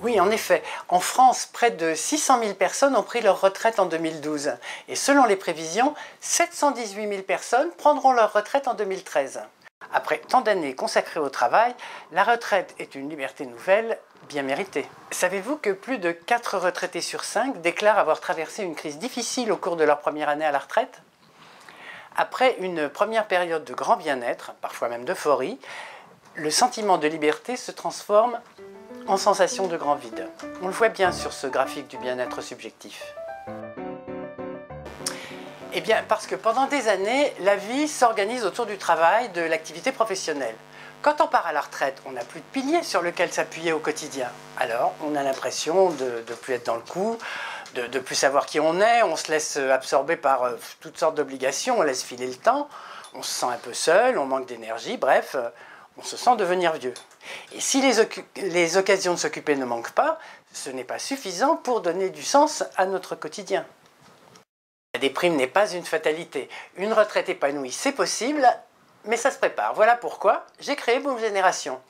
Oui, en effet. En France, près de 600 000 personnes ont pris leur retraite en 2012. Et selon les prévisions, 718 000 personnes prendront leur retraite en 2013. Après tant d'années consacrées au travail, la retraite est une liberté nouvelle bien méritée. Savez-vous que plus de 4 retraités sur 5 déclarent avoir traversé une crise difficile au cours de leur première année à la retraite? Après une première période de grand bien-être, parfois même d'euphorie, le sentiment de liberté se transforme en sensation de grand vide. On le voit bien sur ce graphique du bien-être subjectif. Eh bien, parce que pendant des années, la vie s'organise autour du travail, de l'activité professionnelle. Quand on part à la retraite, on n'a plus de pilier sur lequel s'appuyer au quotidien. Alors, on a l'impression de ne plus être dans le coup, de ne plus savoir qui on est, on se laisse absorber par toutes sortes d'obligations, on laisse filer le temps, on se sent un peu seul, on manque d'énergie, bref, on se sent devenir vieux. Et si les occasions de s'occuper ne manquent pas, ce n'est pas suffisant pour donner du sens à notre quotidien. La déprime n'est pas une fatalité. Une retraite épanouie, c'est possible, mais ça se prépare. Voilà pourquoi j'ai créé Boom Génération.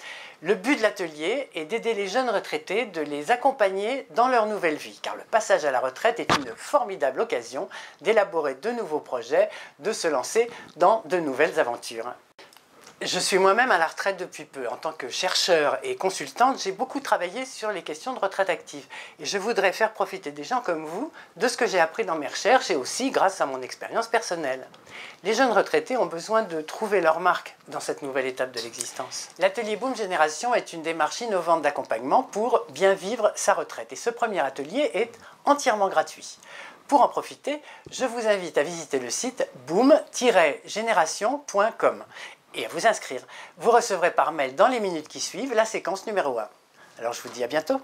Le but de l'atelier est d'aider les jeunes retraités, de les accompagner dans leur nouvelle vie, car le passage à la retraite est une formidable occasion d'élaborer de nouveaux projets, de se lancer dans de nouvelles aventures. Je suis moi-même à la retraite depuis peu. En tant que chercheur et consultante, j'ai beaucoup travaillé sur les questions de retraite active. Et je voudrais faire profiter des gens comme vous de ce que j'ai appris dans mes recherches et aussi grâce à mon expérience personnelle. Les jeunes retraités ont besoin de trouver leur marque dans cette nouvelle étape de l'existence. L'atelier Boom Génération est une démarche innovante d'accompagnement pour bien vivre sa retraite. Et ce premier atelier est entièrement gratuit. Pour en profiter, je vous invite à visiter le site boom-génération.com et à vous inscrire. Vous recevrez par mail dans les minutes qui suivent la séquence numéro 1. Alors je vous dis à bientôt.